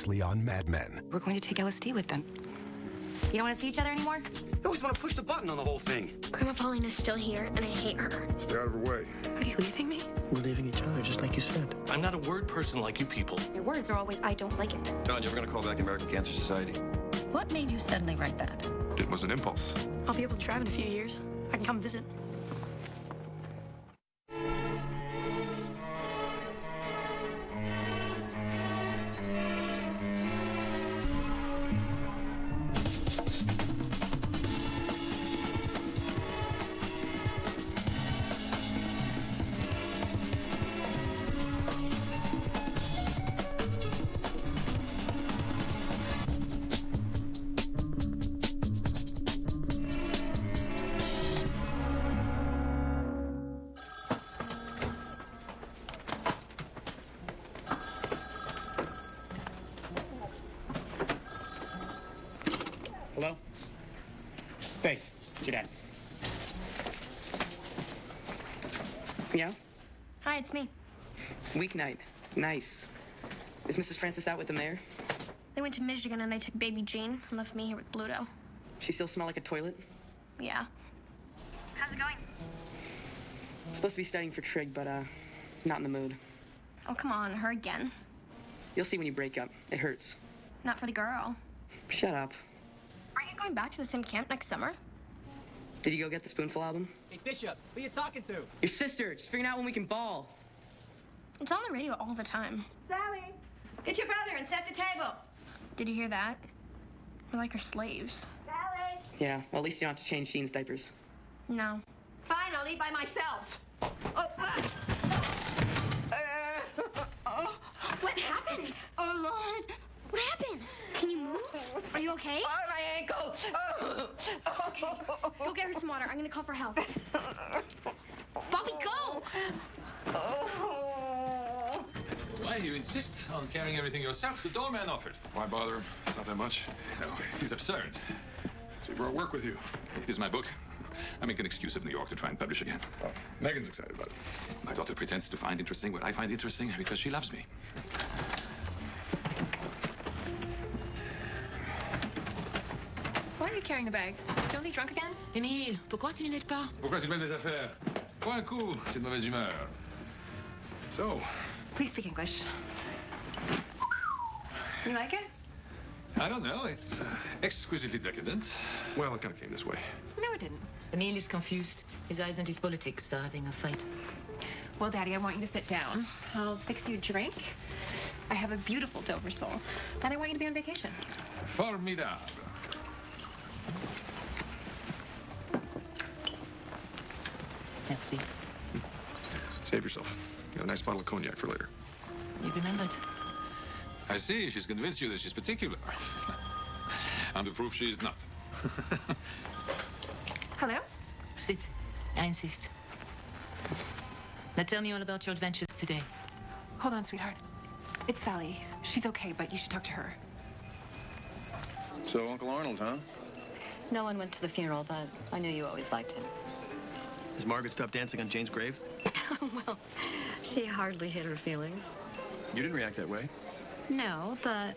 previously on Mad Men. We're going to take LSD with them. You don't want to see each other anymore? You always want to push the button on the whole thing. Grandma Pauline is still here, and I hate her. Stay out of her way. Are you leaving me? We're leaving each other, just like you said. I'm not a word person like you people. Your words are always, I don't like it. John, you ever gonna call back the American Cancer Society? What made you suddenly write that? It was an impulse. I'll be able to drive in a few years. I can come visit. Hello? Face, it's your dad. Yeah? Hi, it's me. Weeknight. Nice. Is Mrs. Francis out with the mayor? They went to Michigan and they took baby Jean and left me here with Bluto. She still smell like a toilet? Yeah. How's it going? Supposed to be studying for trig, but, not in the mood. Oh, come on, her again. You'll see when you break up. It hurts. Not for the girl. Shut up. Aren't you going back to the same camp next summer? Did you go get the Spoonful album? Hey, Bishop, who you talking to? Your sister. Just figuring out when we can ball. It's on the radio all the time. Sally, get your brother and set the table. Did you hear that? We're like her slaves. Sally. Yeah, well, at least you don't have to change Jean's diapers. No. Fine, I'll eat by myself. What happened? Oh, Lord. What happened? Can you move? Are you okay? Oh, my ankle. Okay. Go get her some water. I'm gonna call for help. Bobby, go! Why you insist on carrying everything yourself? The doorman offered. Why bother him? It's not that much. No, it is absurd. So you brought work with you. It is my book. I make an excuse of New York to try and publish again. Oh, Megan's excited about it. My daughter pretends to find interesting what I find interesting because she loves me. Why are you carrying the bags? Still he drunk again? Émile, pourquoi tu ne l'aides pas? Pourquoi tu mêles des affaires? Pas un coup, c'est de mauvaise humeur. So, Please speak English. You like it? I don't know, it's exquisitely decadent. well, it kind of came this way. No, it didn't. Émile is confused. His eyes and his politics are having a fight. Well, Daddy, I want you to sit down. I'll fix you a drink. I have a beautiful Dover sole, and I want you to be on vacation. Formidable. Merci. Save yourself. Got a nice bottle of cognac for later. You remembered. I see, she's convinced you that she's particular. And to prove she is not. Hello? Sit. I insist. Now tell me all about your adventures today. Hold on, sweetheart. It's Sally. She's okay, but you should talk to her. So, Uncle Arnold, huh? No one went to the funeral, but I knew you always liked him. Has Margaret stopped dancing on Jane's grave? Well, she hardly hid her feelings. You didn't react that way. No, but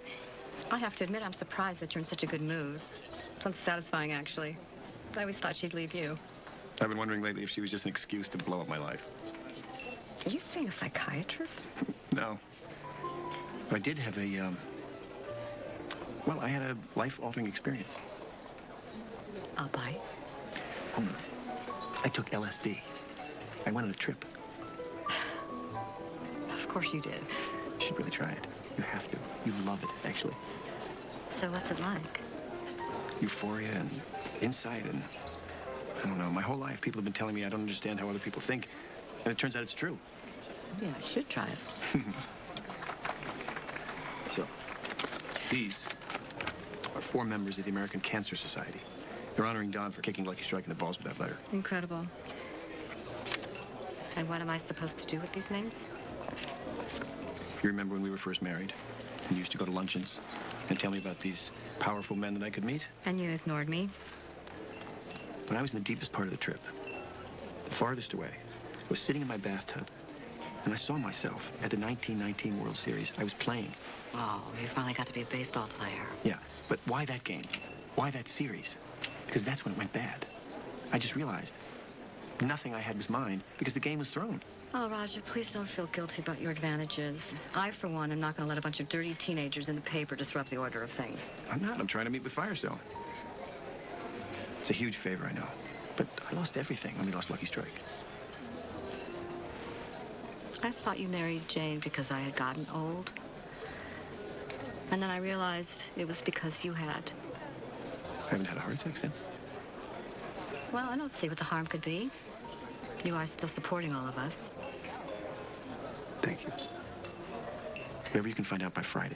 I have to admit I'm surprised that you're in such a good mood. Sounds satisfying, actually. I always thought she'd leave you. I've been wondering lately if she was just an excuse to blow up my life. Are you seeing a psychiatrist? No. But I did have a, well, I had a life-altering experience. I'll bite. I took LSD. I went on a trip. Of course you did. You should really try it. You have to. You love it, actually. So what's it like? Euphoria and insight and, I don't know, my whole life people have been telling me I don't understand how other people think. And it turns out it's true. Yeah, I should try it. So, these are 4 members of the American Cancer Society. They're honoring Don for kicking Lucky Strike in the balls with that letter. Incredible. And what am I supposed to do with these names? You remember when we were first married? And you used to go to luncheons and tell me about these powerful men that I could meet? And you ignored me. When I was in the deepest part of the trip, the farthest away, I was sitting in my bathtub, and I saw myself at the 1919 World Series. I was playing, Oh, you finally got to be a baseball player. Yeah, but why that game? Why that series? Because that's when it went bad. I just realized nothing I had was mine because the game was thrown. Oh, Roger, please don't feel guilty about your advantages. I, for one, am not going to let a bunch of dirty teenagers in the paper disrupt the order of things. I'm not. I'm trying to meet with Firestone. It's a huge favor, I know. But I lost everything when we lost Lucky Strike. I thought you married Jane because I had gotten old. And then I realized it was because you had. I haven't had a heart attack since. Well, I don't see what the harm could be. You are still supporting all of us. Thank you. Maybe you can find out by Friday.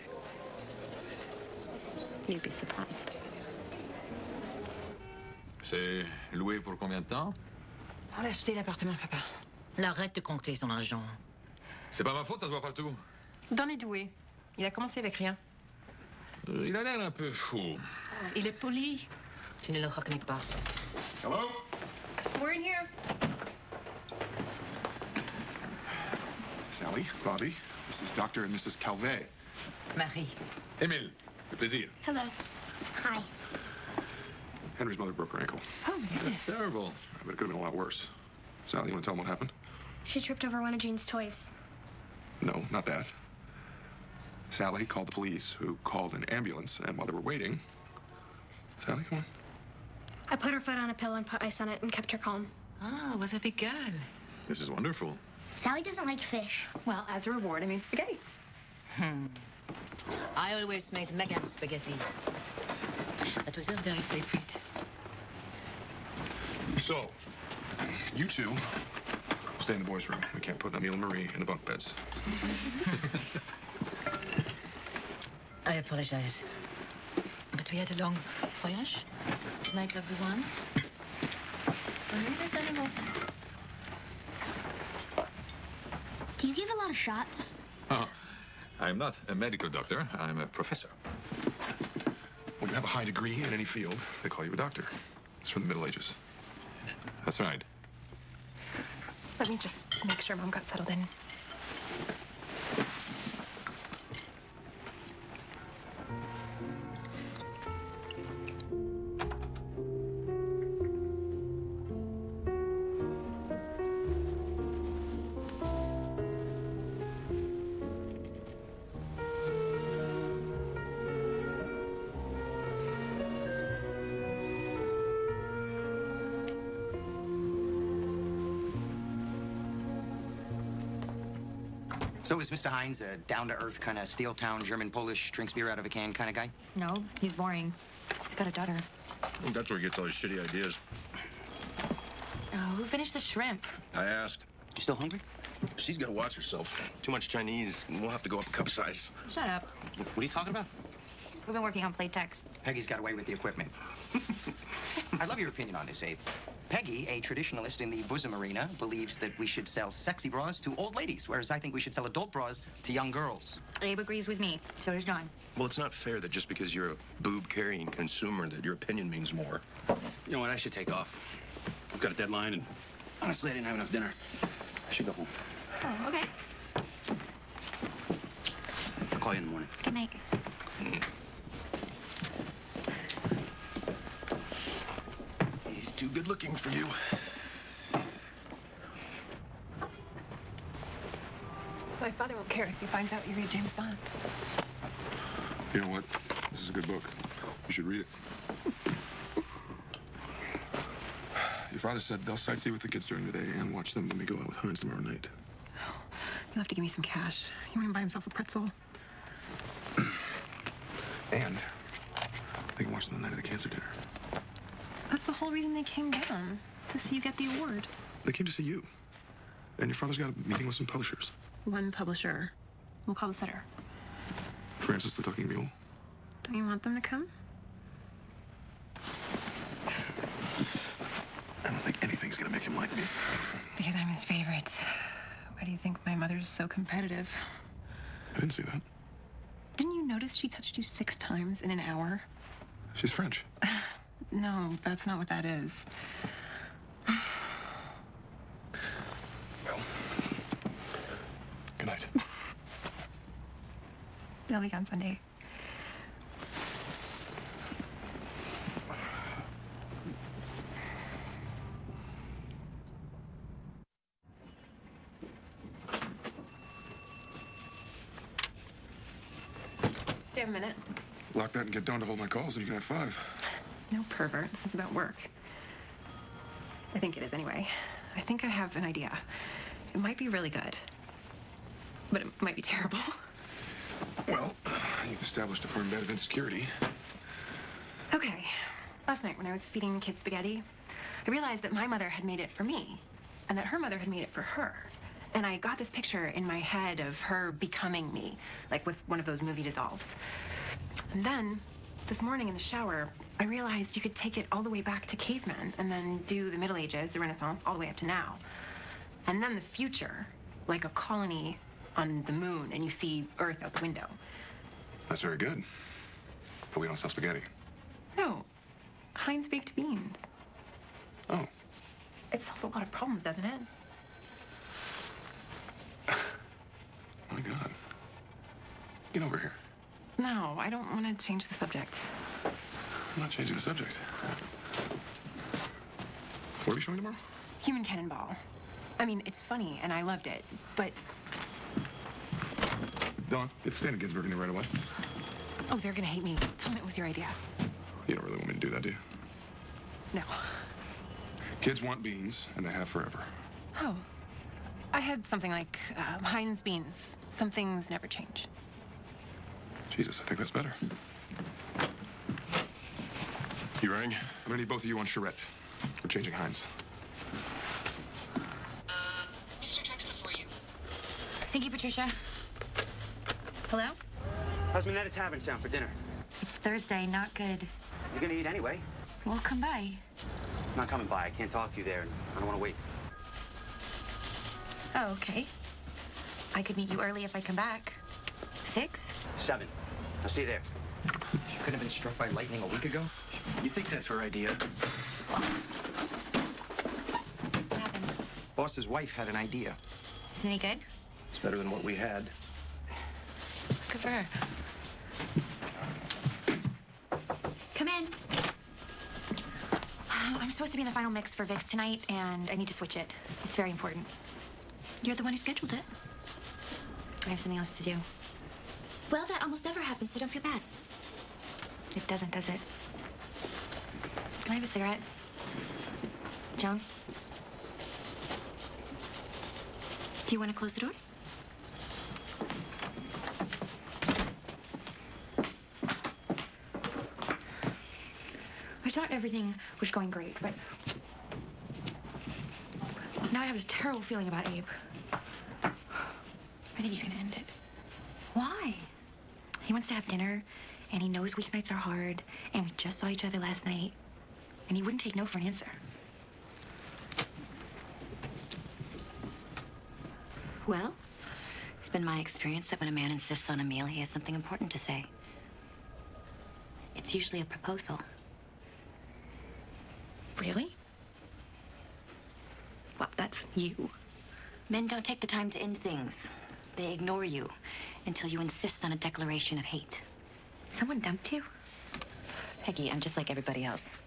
You'd be surprised. C'est loué pour combien de temps? On a acheté l'appartement, papa. Là, arrête de compter son argent. C'est pas ma faute, ça se voit partout. Dans les doués. Il a commencé avec rien. Il a l'air un peu fou. Il est poli. Tu ne le reconnais pas. Hello? We're in here. Sally, Bobby, this is Dr. and Mrs. Calvet. Marie. Émile, le plaisir. Hello. Hi. Henry's mother broke her ankle. Oh, my That's goodness. terrible. But it could have been a lot worse. Sally, you want to tell them what happened? She tripped over one of Jane's toys. No, not that. Sally called the police, who called an ambulance, and while they were waiting... Sally, come on. I put her foot on a pillow and put ice on it and kept her calm. Ah, was a big girl. This is wonderful. Sally doesn't like fish. Well, as a reward, I made spaghetti. I always made Megan spaghetti. That was her very favorite. So, you two stay in the boys' room. We can't put Emile and Marie in the bunk beds. I apologize. But we had a long voyage. Good night, everyone. Don't leave us anymore. Do you give a lot of shots? Oh, I'm not a medical doctor. I'm a professor. When you have a high degree in any field, they call you a doctor. It's from the Middle Ages. That's right. Let me just make sure Mom got settled in. So is Mr. Hines a down-to-earth kind of steel-town German-Polish, drinks beer out of a can kind of guy? No, he's boring. He's got a daughter. That's where he gets all his shitty ideas. Oh, who finished the shrimp? I asked. You still hungry? She's got to watch herself. Too much Chinese, and we'll have to go up a cup size. Shut up. What are you talking about? We've been working on plate text. Peggy's got away with the equipment. I love your opinion on this, Abe. Peggy, a traditionalist in the bosom arena, believes that we should sell sexy bras to old ladies, whereas I think we should sell adult bras to young girls. Abe agrees with me. So does John. Well, it's not fair that just because you're a boob-carrying consumer that your opinion means more. You know what? I should take off. I've got a deadline, and honestly, I didn't have enough dinner. I should go home. Oh, okay. I'll call you in the morning. Good night. He's too good-looking for you. My father won't care if he finds out you read James Bond. You know what? This is a good book. You should read it. Your father said they'll sightsee with the kids during the day and watch them when we go out with Heinz tomorrow night. You'll have to give me some cash. He went and buy himself a pretzel. And they can watch them the night of the cancer dinner. That's the whole reason they came down, to see you get the award. They came to see you. And your father's got a meeting with some publishers. One publisher. We'll call the setter. Francis the Talking Mule. Don't you want them to come? I don't think anything's gonna make him like me. Because I'm his favorite. Why do you think my mother's so competitive? I didn't see that. Didn't you notice she touched you 6 times in an hour? She's French. No, that's not what that is. Well, good night. It'll be on Sunday. Do you have a minute? Lock that and get Dawn to hold my calls, and you can have 5. No, pervert. This is about work. I think it is anyway. I think I have an idea. It might be really good, but it might be terrible. Well, you've established a firm bed of insecurity. Okay. Last night when I was feeding the kids spaghetti, I realized that my mother had made it for me, and that her mother had made it for her. And I got this picture in my head of her becoming me, like with one of those movie dissolves. And then, this morning in the shower, I realized you could take it all the way back to cavemen and then do the Middle Ages, the Renaissance, all the way up to now. And then the future, like a colony on the moon, and you see Earth out the window. That's very good. But we don't sell spaghetti. No, Heinz baked beans. Oh. It solves a lot of problems, doesn't it? My God. Get over here. No, I don't want to change the subject. I'm not changing the subject. What are we showing tomorrow? Human Cannonball. I mean, it's funny, and I loved it, but... Dawn, get Stan and Ginsburg in there right away. Oh, they're gonna hate me. Tell them it was your idea. You don't really want me to do that, do you? No. Kids want beans, and they have forever. Oh. I had something like Heinz beans. Some things never change. Jesus, I think that's better. You rang? I'm gonna need both of you on charrette. We're changing Heinz. Mr. Drexler for you. Thank you, Patricia. Hello? How's Minetta Tavern sound for dinner? It's Thursday, not good. You're gonna eat anyway. Well, come by. I'm not coming by. I can't talk to you there, and I don't want to wait. Oh, okay. I could meet you early if I come back. 6? 7. I'll see you there. You couldn't have been struck by lightning a week ago? You think that's her idea? What happened? Boss's wife had an idea. Isn't he good? It's better than what we had. Good for her. Come in. I'm supposed to be in the final mix for Vic's tonight, and I need to switch it. It's very important. You're the one who scheduled it. I have something else to do. Well, that almost never happens, so don't feel bad. It doesn't, does it? Can I have a cigarette? Joan? Do you want to close the door? I thought everything was going great, but now I have this terrible feeling about Abe. I think he's gonna end it. Why? He wants to have dinner, and he knows weeknights are hard, and we just saw each other last night, and he wouldn't take no for an answer. Well, it's been my experience that when a man insists on a meal, he has something important to say. It's usually a proposal. Really? Well, that's you. Men don't take the time to end things. They ignore you until you insist on a declaration of hate. Someone dumped you? Peggy, I'm just like everybody else.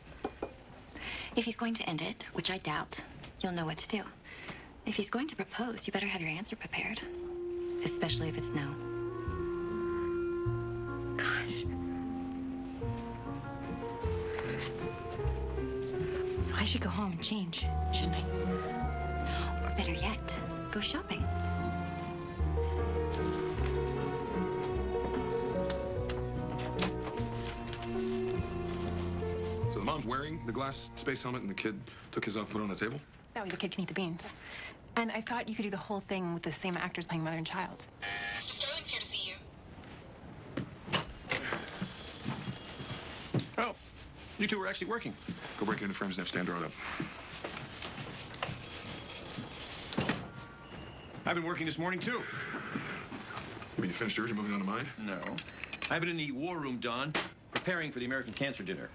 If he's going to end it, which I doubt, you'll know what to do. If he's going to propose, you better have your answer prepared. Especially if it's no. Gosh. I should go home and change, shouldn't I? Or better yet, go shopping. So the mom's wearing the glass space helmet, and the kid took his off, put it on the table? That way the kid can eat the beans. And I thought you could do the whole thing with the same actors playing mother and child. Mr. Sterling's here to see you. Oh, you two were actually working. Go break it into frames and have Stan draw it up. I've been working this morning, too. You mean you finished yours and moving on to mine? No. I've been in the war room, Don, preparing for the American Cancer Dinner.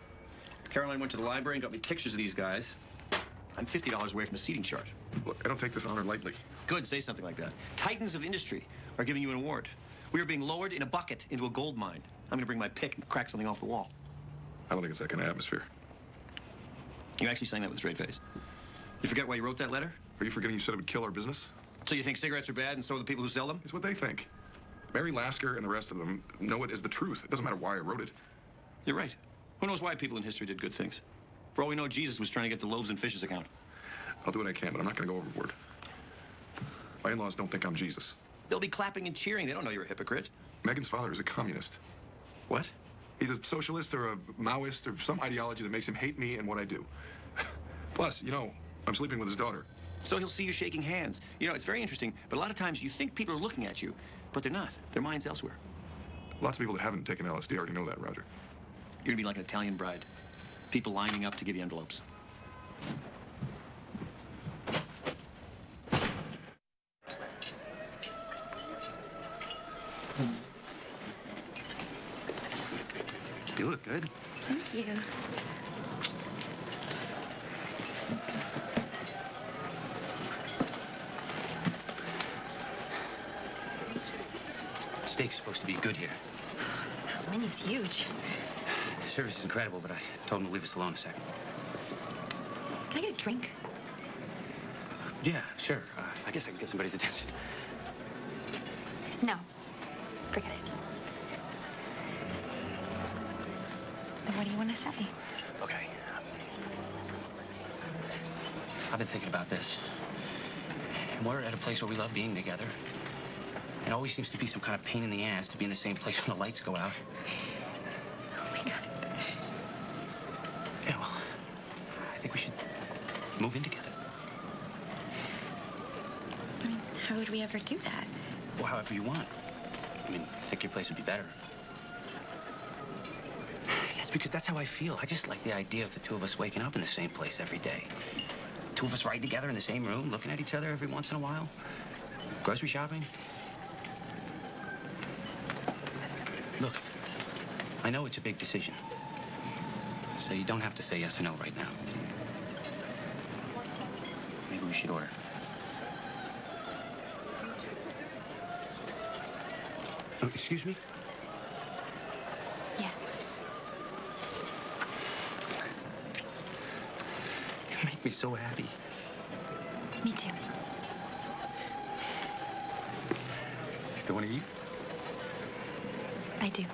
Caroline went to the library and got me pictures of these guys. I'm $50 away from the seating chart. Look, I don't take this honor lightly. Good, say something like that. Titans of industry are giving you an award. We were being lowered in a bucket into a gold mine. I'm gonna bring my pick and crack something off the wall. I don't think it's that kind of atmosphere. You actually saying that with a straight face? You forget why you wrote that letter? Are you forgetting you said it would kill our business? So you think cigarettes are bad and so are the people who sell them? It's what they think. Mary Lasker and the rest of them know it as the truth. It doesn't matter why I wrote it. You're right. Who knows why people in history did good things? For all we know, Jesus was trying to get the loaves and fishes account. I'll do what I can, but I'm not going to go overboard. My in-laws don't think I'm Jesus. They'll be clapping and cheering. They don't know you're a hypocrite. Megan's father is a communist. What? He's a socialist or a Maoist or some ideology that makes him hate me and what I do. Plus, you know, I'm sleeping with his daughter. So he'll see you shaking hands. You know, it's very interesting, but a lot of times you think people are looking at you, but they're not. Their mind's elsewhere. Lots of people that haven't taken LSD already know that, Roger. You're gonna be like an Italian bride. People lining up to give you envelopes. You look good. Thank you. Steak's supposed to be good here. The menu's huge. The service is incredible, but I told him to leave us alone a second. Can I get a drink? Yeah, sure. I guess I can get somebody's attention. No. Forget it. Then what do you want to say? Okay. I've been thinking about this. And we're at a place where we love being together. It always seems to be some kind of pain in the ass to be in the same place when the lights go out. Oh, my God. Yeah, well, I think we should move in together. I mean, how would we ever do that? Well, however you want. I mean, I think your place would be better. That's because that's how I feel. I just like the idea of the two of us waking up in the same place every day. Two of us riding together in the same room, looking at each other every once in a while. Grocery shopping. Look, I know it's a big decision. So you don't have to say yes or no right now. Maybe we should order. Oh, excuse me? Yes. You make me so happy. Me too. Still want to eat? I do.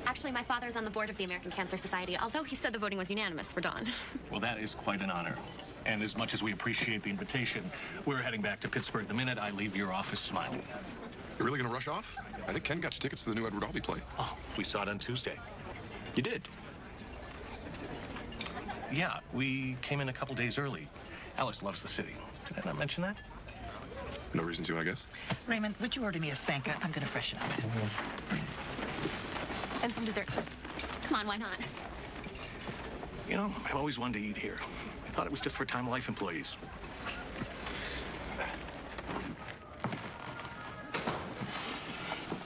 Actually, my father's on the board of the American Cancer Society, although he said the voting was unanimous for Dawn. Well, that is quite an honor. And as much as we appreciate the invitation, we're heading back to Pittsburgh the minute I leave your office smiling. You're really going to rush off? I think Ken got you tickets to the new Edward Albee play. Oh, we saw it on Tuesday. You did? Yeah, we came in a couple days early. Alice loves the city. Did I not mention that? No reason to, I guess. Raymond, would you order me a Sanka? I'm going to freshen up. And some dessert. Come on, why not? You know, I've always wanted to eat here. I thought it was just for Time Life employees.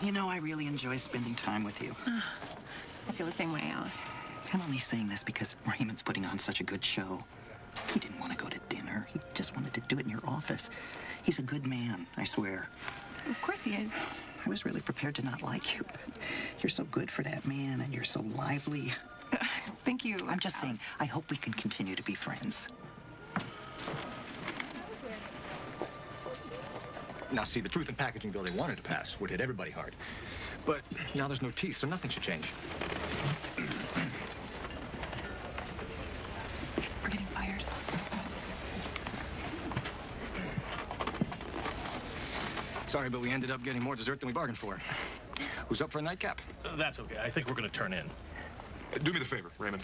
You know, I really enjoy spending time with you. I feel the same way, Alice. I'm only saying this because Raymond's putting on such a good show. He didn't want to go to dinner. He just wanted to do it in your office. He's a good man, I swear. Of course he is. I was really prepared to not like you, but you're so good for that man, and you're so lively. Thank you. I'm just saying, I hope we can continue to be friends. Now, see, the Truth in Packaging bill they wanted to pass would hit everybody hard. But now there's no teeth, so nothing should change. We're getting fired. Sorry, but we ended up getting more dessert than we bargained for. Who's up for a nightcap? That's okay. I think we're going to turn in. Do me the favor, Raymond.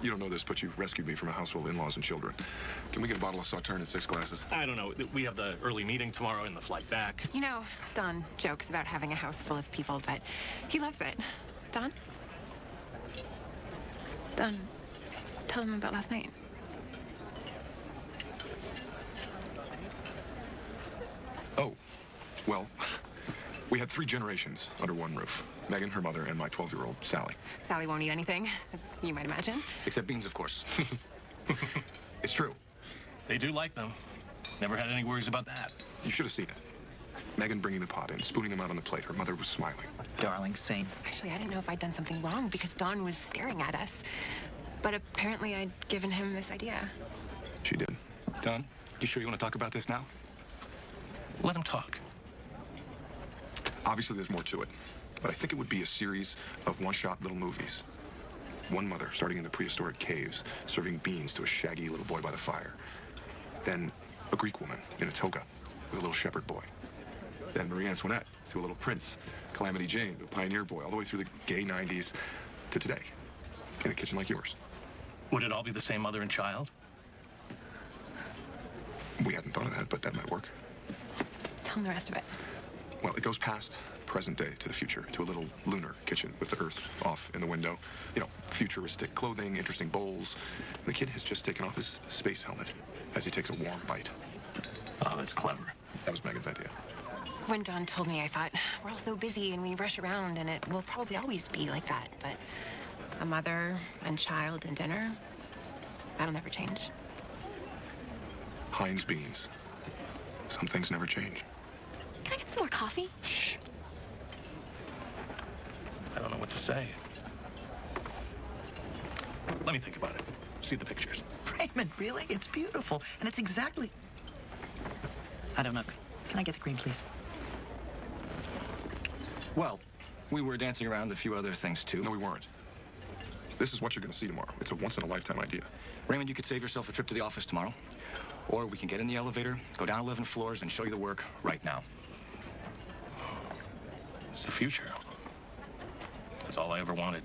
You don't know this, but you rescued me from a house full of in-laws and children. Can we get a bottle of Sauterne and 6 glasses? I don't know. We have the early meeting tomorrow and the flight back. You know, Don jokes about having a house full of people, but he loves it. Don? Don, tell him about last night. Oh, well, we had 3 generations under one roof. Megan, her mother, and my 12-year-old, Sally. Sally won't eat anything, as you might imagine. Except beans, of course. It's true. They do like them. Never had any worries about that. You should have seen it. Megan bringing the pot in, spooning him out on the plate. Her mother was smiling. Darling saint. Actually, I didn't know if I'd done something wrong because Don was staring at us. But apparently I'd given him this idea. She did. Don, you sure you want to talk about this now? Let him talk. Obviously, there's more to it. But I think it would be a series of one-shot little movies. One mother starting in the prehistoric caves, serving beans to a shaggy little boy by the fire. Then a Greek woman in a toga with a little shepherd boy. Then Marie Antoinette to a little prince. Calamity Jane to a pioneer boy, all the way through the gay 90s to today, in a kitchen like yours. Would it all be the same mother and child? We hadn't thought of that, but that might work. Tell him the rest of it. Well, it goes past present day to the future, to a little lunar kitchen with the Earth off in the window. You know, futuristic clothing, interesting bowls. And the kid has just taken off his space helmet as he takes a warm bite. Oh, that's clever. That was Megan's idea. When Don told me, I thought, we're all so busy and we rush around and it will probably always be like that. But a mother and child and dinner, that'll never change. Heinz beans. Some things never change. Can I get some more coffee? Shh. I don't know what to say. Let me think about it. See the pictures. Raymond, really? It's beautiful. And it's exactly... I don't know. Can I get the cream, please? Well, we were dancing around a few other things, too. No, we weren't. This is what you're going to see tomorrow. It's a once-in-a-lifetime idea. Raymond, you could save yourself a trip to the office tomorrow. Or we can get in the elevator, go down 11 floors, and show you the work right now. It's the future. That's all I ever wanted.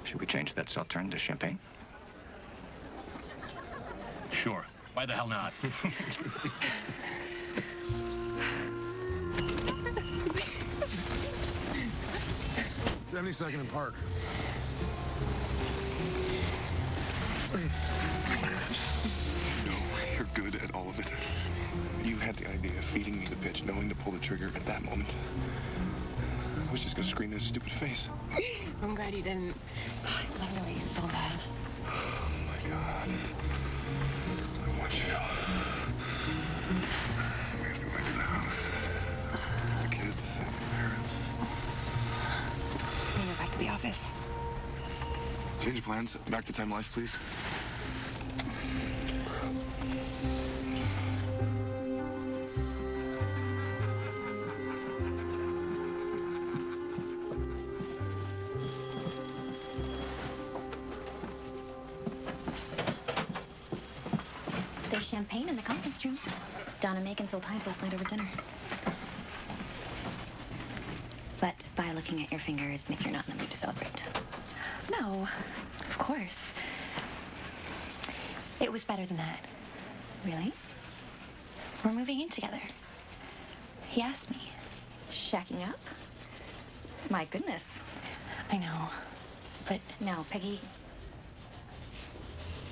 Should we change that Sauterne to champagne? Sure. Why the hell not? 72nd and Park. No, you're good at all of it. You had the idea of feeding me the pitch, knowing to pull the trigger at that moment. I was just gonna scream in his stupid face. I'm glad you didn't. Literally so bad. Oh my God. I want you. We have to go back to the house. The kids, the parents. We go back to the office. Change plans. Back to Time Life, please. There's champagne in the conference room. Don and Megan sold Heinz last night over dinner. But by looking at your fingers, maybe you're not in the mood to celebrate. No, of course. It was better than that. Really? We're moving in together. He asked me. Shacking up? My goodness. I know, but... Now, Peggy,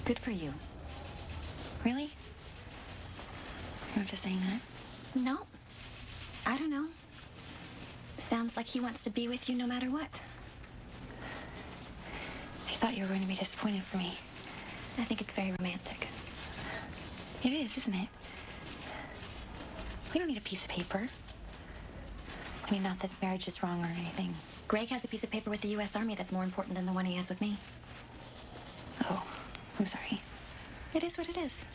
good for you. Really? You're just saying that? No. I don't know. Sounds like he wants to be with you no matter what. I thought you were going to be disappointed for me. I think it's very romantic. It is, isn't it? We don't need a piece of paper. I mean, not that marriage is wrong or anything. Greg has a piece of paper with the U.S. Army that's more important than the one he has with me. Oh, I'm sorry. It is what it is.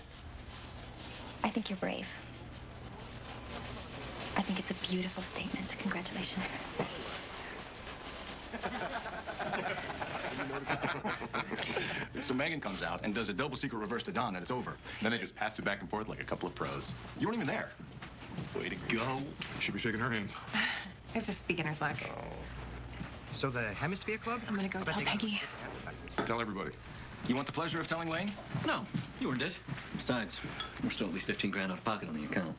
I think you're brave. I think it's a beautiful statement. Congratulations. So Megan comes out and does a double secret reverse to Don, and it's over. Then they just passed it back and forth like a couple of pros. You weren't even there. Way to go. Should be shaking her hand. It's just beginner's luck. So the Hemisphere Club? I'm gonna go tell Peggy. Tell everybody. You want the pleasure of telling Lane? No, you earned it. Besides, we're still at least 15 grand out of pocket on the account.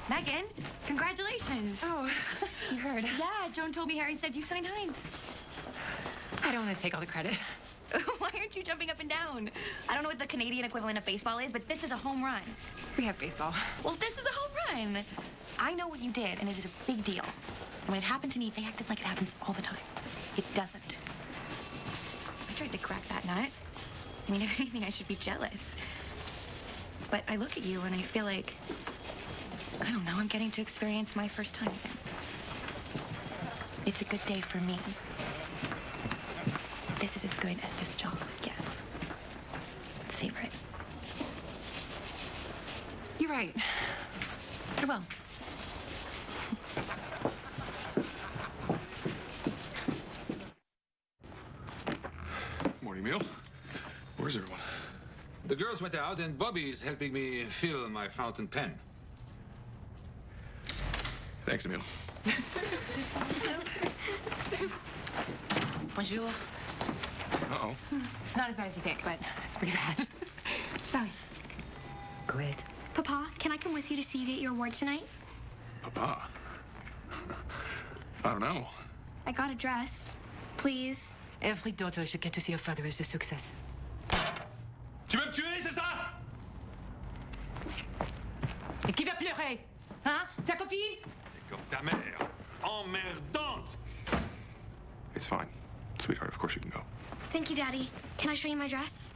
Megan, congratulations. Oh, you heard. Yeah, Joan told me Harry said you signed Heinz. I don't want to take all the credit. Why aren't you jumping up and down? I don't know what the Canadian equivalent of baseball is, but this is a home run. We have baseball. Well, this is a home run. I know what you did, and it is a big deal. And when it happened to me, they acted like it happens all the time. It doesn't. I tried to crack that nut. I mean, if anything, I should be jealous. But I look at you and I feel like, I don't know, I'm getting to experience my first time again. It's a good day for me. This is as good as this job gets. Savor it. You're right. I will. Morning, Emil. Where's everyone? The girls went out, and Bobby's helping me fill my fountain pen. Thanks, Emil. Bonjour. Uh-oh. It's not as bad as you think, but it's pretty bad. Sorry. Good. Papa, can I come with you to see you get your award tonight? Papa? I don't know. I got a dress. Please. Every daughter should get to see her father as a success. Tu veux me tuer, c'est ça? Et qui va pleurer? Hein? Ta copine? C'est comme ta mère. Emmerdante! It's fine. Sweetheart, of course you can go. Thank you, Daddy. Can I show you my dress?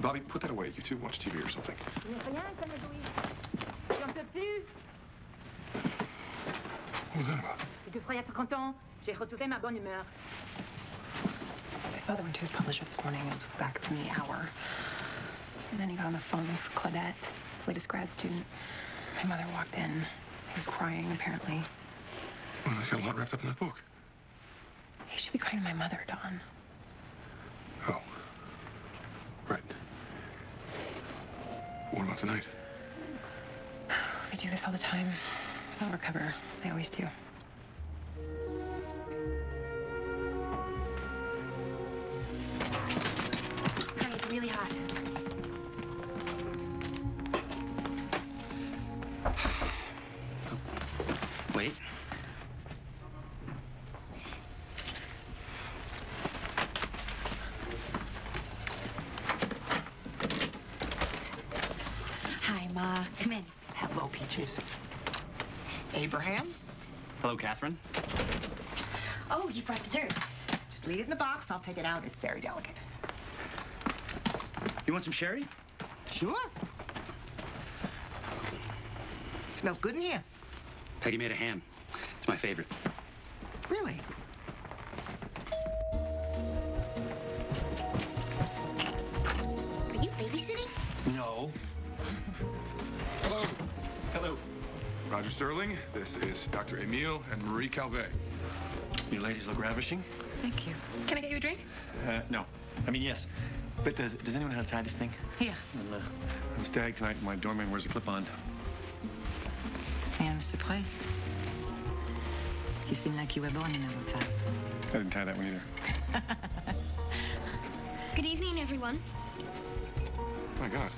Bobby, put that away. You two watch TV or something. What was that about? Je croyais être content. J'ai retrouvé ma bonne humeur. My father went to his publisher this morning and was back from the hour. And then he got on the phone with Claudette, his latest grad student. My mother walked in. He was crying, apparently. Well, he's got a lot wrapped up in that book. He should be crying to my mother, Don. Oh. Right. What about tonight? They do this all the time. They'll recover. They always do. Honey, it's really hot. Wait. Hi, Ma. Come in. Hello, Peaches. Abraham? Hello, Catherine. Oh, you brought dessert. Just leave it in the box. I'll take it out. It's very delicate. You want some sherry? Sure. Smells good in here. Peggy made a ham. It's my favorite. Really? Are you babysitting? No. Hello. Hello. Roger Sterling. This is Dr. Emile and Marie Calvet. You ladies look ravishing. Thank you. Can I get you a drink? No. I mean, yes. But does anyone know how to tie this thing? Here. I'm stag tonight, and my doorman wears a clip-on. I am surprised. You seem like you were born in a type. I didn't tie that one either. Good evening, everyone. My God.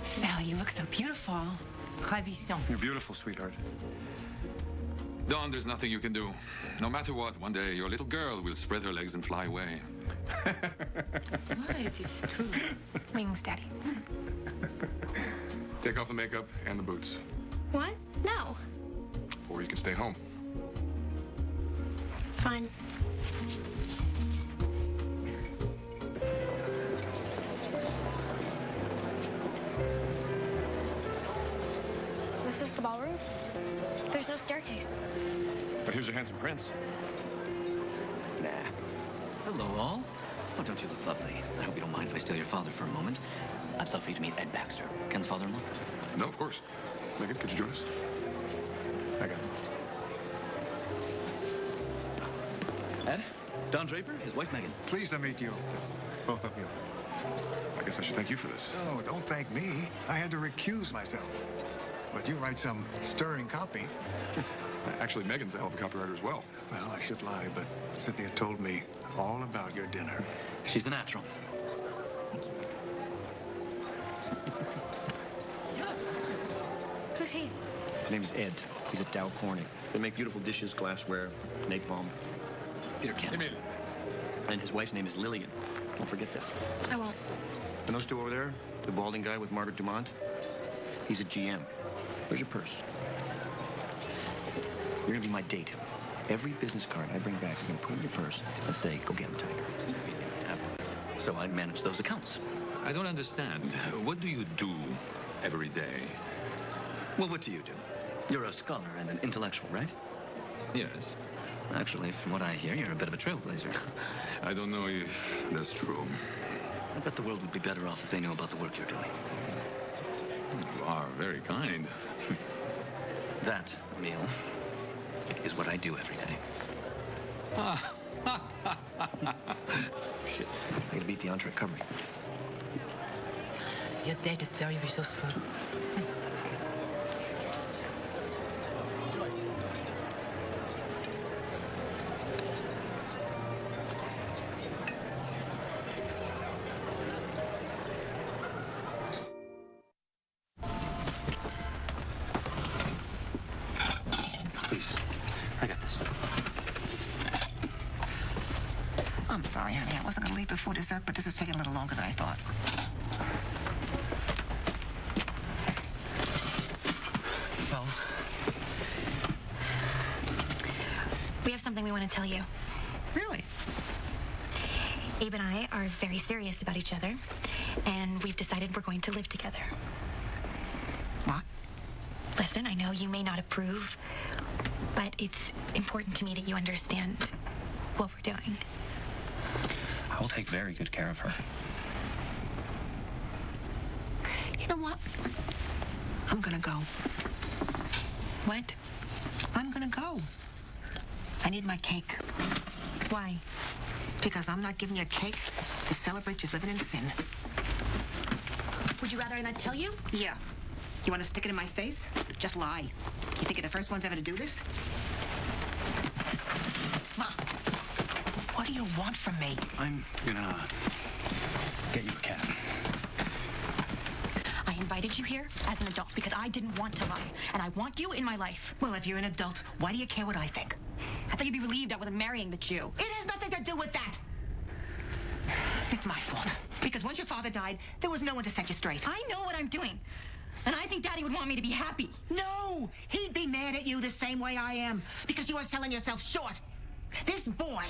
Sal, you look so beautiful. Ravissant. You're beautiful, sweetheart. Dawn, there's nothing you can do. No matter what, one day your little girl will spread her legs and fly away. What? It's true. Wings, Daddy. Take off the makeup and the boots. What? No. Or you can stay home. Fine. This is the ballroom? There's no staircase. But here's your handsome prince. Nah. Hello, all. Oh, don't you look lovely? I hope you don't mind if I steal your father for a moment. I'd love for you to meet Ed Baxter, Ken's father-in-law. No, of course. Megan, could you join us? I got it. Ed, Don Draper, his wife Megan. Pleased to meet you, both of you. I guess I should thank you for this. Oh, don't thank me. I had to recuse myself. But you write some stirring copy. Actually, Megan's a hell of a copywriter as well. Well, I should lie, but Cynthia told me all about your dinner. She's a natural. Who's he? His name's Ed. He's at Dow Corning. They make beautiful dishes, glassware, napalm. Peter Kent. Emil. And his wife's name is Lillian. Don't forget that. I won't. And those two over there, the balding guy with Margaret Dumont, he's a GM. Where's your purse? You're gonna be my date. Every business card I bring back, you're going to put in your purse and say, go get him, Tiger. So I manage those accounts. I don't understand. What do you do every day? Well, what do? You're a scholar and an intellectual, right? Yes. Actually, from what I hear, you're a bit of a trailblazer. I don't know if that's true. I bet the world would be better off if they knew about the work you're doing. You are very kind. That, Emil, is what I do every day. Shit. I gotta beat the entree. Cover me. Your dad is very resourceful. Please, I got this. I'm sorry, honey. I wasn't going to leave before dessert, but this is taking a little longer than I thought. Well, we have something we want to tell you. Really? Abe and I are very serious about each other, and we've decided we're going to live together. What? Listen, I know you may not approve, but it's important to me that you understand what we're doing. I will take very good care of her. You know what? I'm going to go. What? I'm going to go. I need my cake. Why? Because I'm not giving you a cake to celebrate just living in sin. Would you rather I not tell you? Yeah. You want to stick it in my face? Just lie. You think you're the first ones ever to do this? Ma, what do you want from me? I'm gonna get you a cat. I invited you here as an adult because I didn't want to lie, and I want you in my life. Well, if you're an adult, why do you care what I think? I thought you'd be relieved I wasn't marrying the Jew. It has nothing to do with that. It's my fault. Because once your father died, there was no one to set you straight. I know what I'm doing. And I think Daddy would want me to be happy. No! He'd be mad at you the same way I am. Because you are selling yourself short. This boy,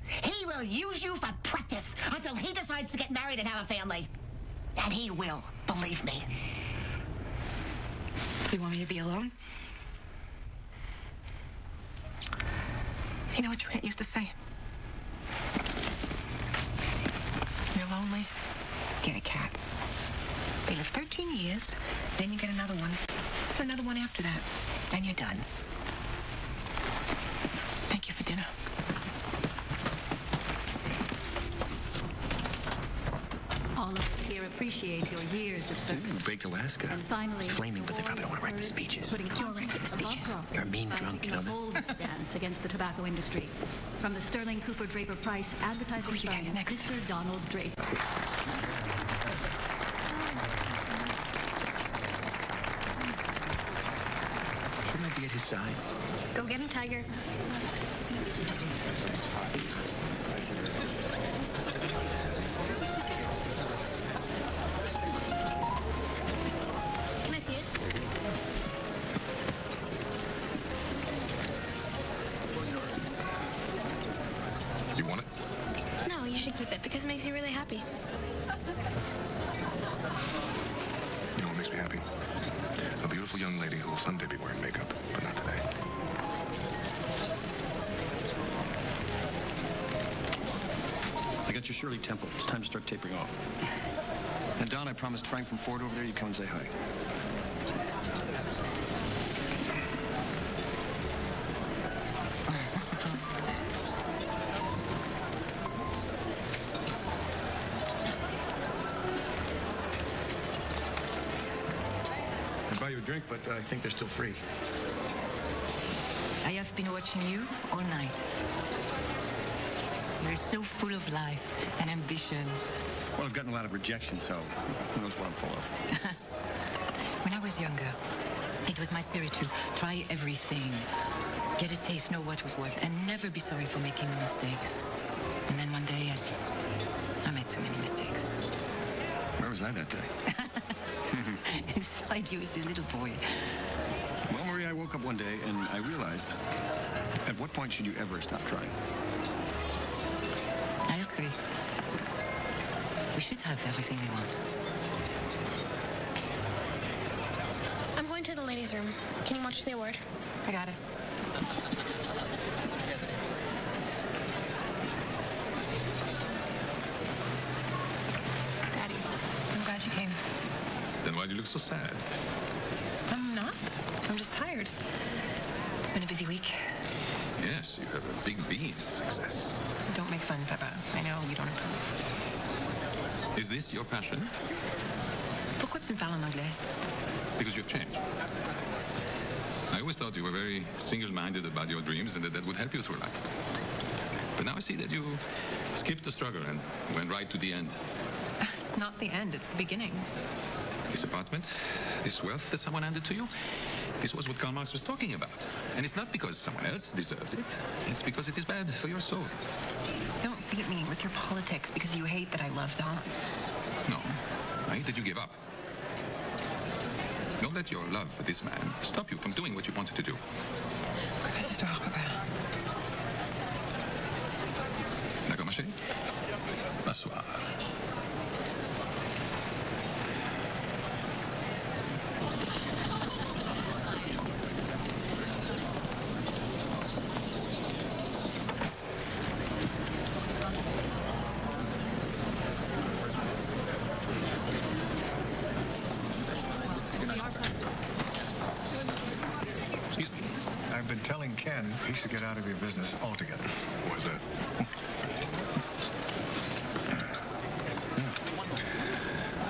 he will use you for practice until he decides to get married and have a family. And he will, believe me. You want me to be alone? You know what your aunt used to say? You're lonely, get a cat. They live 13 years, then you get another one, and another one after that. Then you're done. Thank you for dinner. All of us here appreciate your years of service. Baked Alaska. And finally, It's flaming, but they probably don't want to write the speeches. putting conscience above profit. You're a mean drunk, you know A that? bold stance against the tobacco industry. From the Sterling Cooper Draper Price advertising firm, Mr. Donald Draper. Shouldn't I be at his side? Go get him, Tiger. Can I see it? You want it? No, you should keep it because it makes you really happy. You know what makes me happy? A beautiful young lady who will someday be wearing makeup, but not today. I got your Shirley Temple. It's time to start tapering off. And Don, I promised Frank from Ford over there you'd come and say hi. I'd buy you a drink, but I think they're still free. I have been watching you all night. You're so full of life and ambition. Well, I've gotten a lot of rejection, so who knows what I'm full of. When I was younger, it was my spirit to try everything, get a taste, know what was what, and never be sorry for making mistakes. And then one day, I made too many mistakes. Where was I that day? Inside you is a little boy. Well, Marie, I I woke up one day and I realized, at what point should you ever stop trying? I agree. We should have everything we want. I'm going to the ladies' room. Can you watch the award? I got it. Daddy, I'm glad you came. Then why do you look so sad? I'm not. I'm just tired. It's been a busy week. Yes, you have a big bean success. Don't make fun, Peppa. I know you don't approve. Is this your passion? Pourquoi tu me parles en anglais? Because you've changed. I always thought you were very single-minded about your dreams and that would help you through life. But now I see that you skipped the struggle and went right to the end. It's not the end, it's the beginning. This apartment, this wealth that someone handed to you, this was what Karl Marx was talking about. And it's not because someone else deserves it. It's because it is bad for your soul. Don't beat me with your politics because you hate that I love Don. No, I hate that you give up. Don't let your love for this man stop you from doing what you wanted to do. Ce soir, Papa. D'accord, ma chérie? M'asseoir. I've been telling Ken he should get out of your business altogether. Why is that?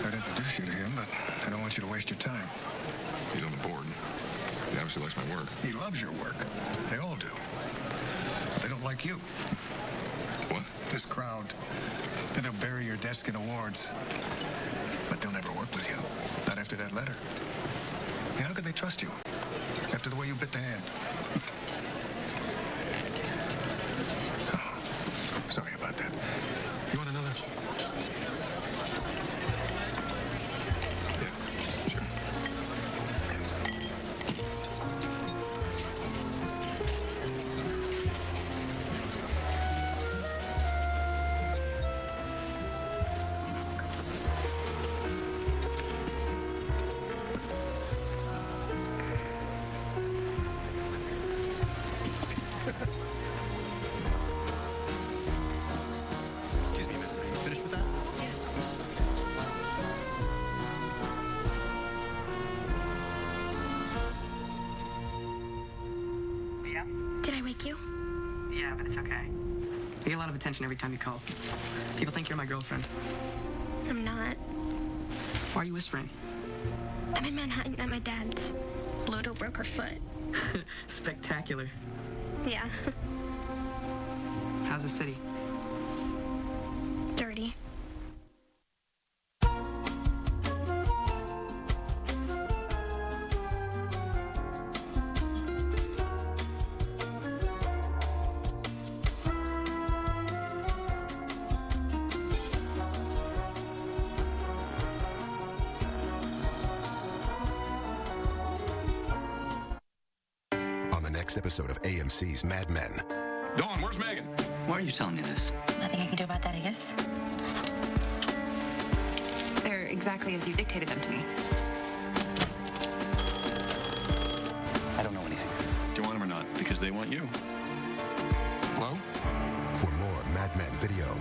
I'd introduce you to him, but I don't want you to waste your time. He's on the board. He obviously likes my work. He loves your work. They all do. But they don't like you. What? This crowd. They'll bury your desk in awards. But they'll never work with you. Not after that letter. And how could they trust you? After the way you bit the hand. Oh, sorry about that. You want another? Yeah, sure. Excuse me, miss. Are you finished with that? Yes. Yeah? Did I wake you? Yeah, but it's okay. You get a lot of attention every time you call. People think you're my girlfriend. I'm not. Why are you whispering? I'm in Manhattan at my dad's. Blodo broke her foot. Spectacular. Yeah. How's the city? Dirty. On the next episode of AMC's Mad Men. Dawn, where's Megan? Why are you telling me this? Nothing I can do about that, I guess. They're exactly as you dictated them to me. I don't know anything. Do you want them or not? Because they want you. Hello? For more Mad Men video,